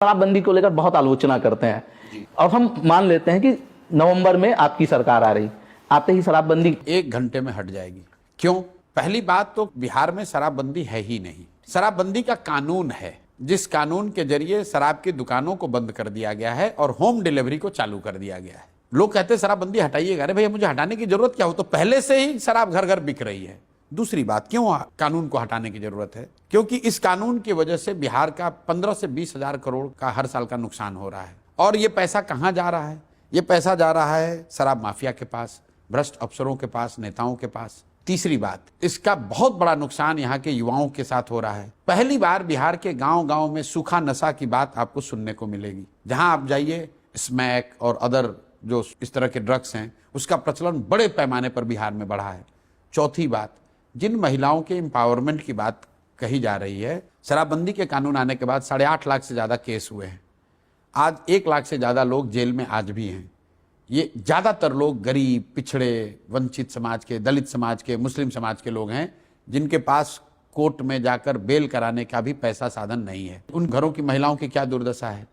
शराबबंदी को लेकर बहुत आलोचना करते हैं और हम मान लेते हैं कि नवंबर में आपकी सरकार आ रही, आते ही शराबबंदी 1 घंटे में हट जाएगी। क्यों? पहली बात तो बिहार में शराबबंदी है ही नहीं। शराबबंदी का कानून है, जिस कानून के जरिए शराब की दुकानों को बंद कर दिया गया है और होम डिलीवरी को चालू कर दिया गया है। लोग कहते हैं शराबबंदी हटाइएगा। अरे भैया, मुझे हटाने की जरूरत क्या हो, तो पहले से ही शराब घर घर बिक रही है। दूसरी बात, क्यों कानून को हटाने की जरूरत है? क्योंकि इस कानून की वजह से बिहार का 15 से 20 हजार करोड़ का हर साल का नुकसान हो रहा है। और ये पैसा कहां जा रहा है? ये पैसा जा रहा है शराब माफिया के पास, भ्रष्ट अफसरों के पास, नेताओं के पास। तीसरी बात, इसका बहुत बड़ा नुकसान यहाँ के युवाओं के साथ हो रहा है। पहली बार बिहार के गांव गांव में सूखा नशा की बात आपको सुनने को मिलेगी। जहां आप जाइए, स्मैक और अदर जो इस तरह के ड्रग्स हैं, उसका प्रचलन बड़े पैमाने पर बिहार में बढ़ा है। चौथी बात, जिन महिलाओं के एम्पावरमेंट की बात कही जा रही है, शराबबंदी के कानून आने के बाद 8.5 लाख से ज्यादा केस हुए हैं। आज 1 लाख से ज्यादा लोग जेल में आज भी हैं। ये ज्यादातर लोग गरीब, पिछड़े, वंचित समाज के, दलित समाज के, मुस्लिम समाज के लोग हैं, जिनके पास कोर्ट में जाकर बेल कराने का भी पैसा साधन नहीं है। उन घरों की महिलाओं की क्या दुर्दशा है।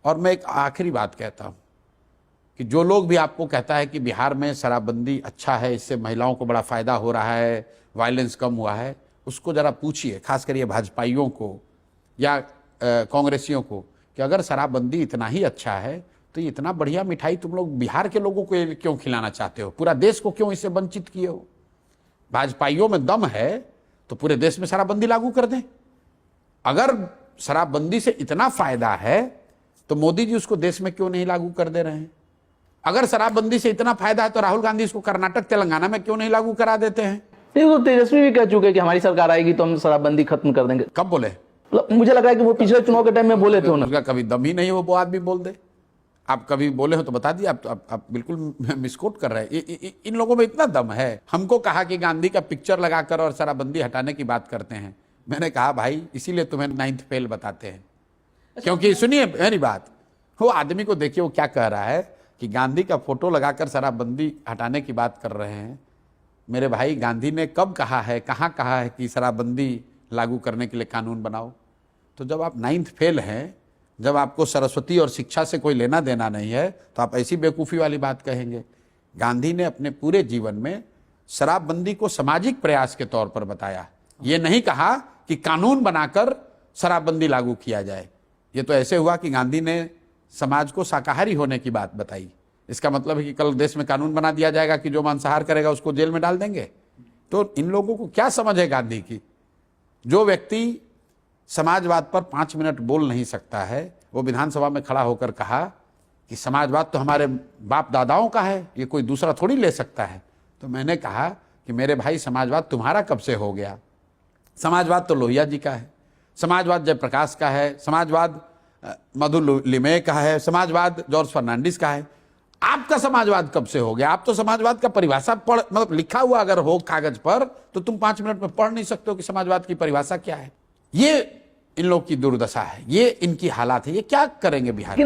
और मैं एक आखिरी बात कहता हूं कि जो लोग भी आपको कहता है कि बिहार में शराबबंदी अच्छा है, इससे महिलाओं को बड़ा फायदा हो रहा है, वायलेंस कम हुआ है, उसको जरा पूछिए, खासकर ये भाजपाइयों को या कांग्रेसियों को, कि अगर शराबबंदी इतना ही अच्छा है तो ये इतना बढ़िया मिठाई तुम लोग बिहार के लोगों को क्यों खिलाना चाहते हो? पूरा देश को क्यों इससे वंचित किए हो? भाजपाइयों में दम है तो पूरे देश में शराबबंदी लागू कर दें। अगर शराबबंदी से इतना फायदा है तो मोदी जी उसको देश में क्यों नहीं लागू कर दे रहे हैं? अगर शराबबंदी से इतना फायदा है तो राहुल गांधी इसको कर्नाटक, तेलंगाना में क्यों नहीं लागू करा देते हैं? तो तेजस्वी भी कह चुके कि हमारी सरकार आएगी तो हम शराबबंदी खत्म कर देंगे। कब बोले? मुझे लगा है कि वो पिछले चुनाव के टाइम में बोले थे। उनका कभी दम ही नहीं है वो आदमी बोल दे। आप कभी बोले हो तो बता दिए। आप बिल्कुल मिसकोट कर रहे हैं। इन लोगों में इतना दम है। हमको कहा कि गांधी का पिक्चर लगाकर और शराबबंदी हटाने की बात करते हैं। मैंने कहा भाई, इसीलिए तुम्हें 9th फेल बताते हैं। क्योंकि सुनिए मेरी बात, वो आदमी को देखिए वो क्या कह रहा है कि गांधी का फोटो लगाकर शराबबंदी हटाने की बात कर रहे हैं। मेरे भाई, गांधी ने कब कहा है, कहाँ कहा है कि शराबबंदी लागू करने के लिए कानून बनाओ? तो जब आप 9th फेल हैं, जब आपको सरस्वती और शिक्षा से कोई लेना देना नहीं है, तो आप ऐसी बेवकूफ़ी वाली बात कहेंगे? गांधी ने अपने पूरे जीवन में शराबबंदी को सामाजिक प्रयास के तौर पर बताया। ये नहीं कहा कि कानून बनाकर शराबबंदी लागू किया जाए। ये तो ऐसे हुआ कि गांधी ने समाज को शाकाहारी होने की बात बताई। इसका मतलब है कि कल देश में कानून बना दिया जाएगा कि जो मांसाहार करेगा उसको जेल में डाल देंगे। तो इन लोगों को क्या समझ है गांधी की? जो व्यक्ति समाजवाद पर 5 मिनट बोल नहीं सकता है, वो विधानसभा में खड़ा होकर कहा कि समाजवाद तो हमारे बाप दादाओं का है, ये कोई दूसरा थोड़ी ले सकता है। तो मैंने कहा कि मेरे भाई, समाजवाद तुम्हारा कब से हो गया? समाजवाद तो लोहिया जी का है, समाजवाद जयप्रकाश का है, समाजवाद मधु लिमये का है, समाजवाद जॉर्ज फर्नांडिस का है। आपका समाजवाद कब से हो गया? आप तो समाजवाद का परिभाषा पढ़, मतलब लिखा हुआ अगर हो कागज पर, तो तुम 5 मिनट में पढ़ नहीं सकते हो कि समाजवाद की परिभाषा क्या है। ये इन लोग की दुर्दशा है, ये इनकी हालात है। ये क्या करेंगे बिहार?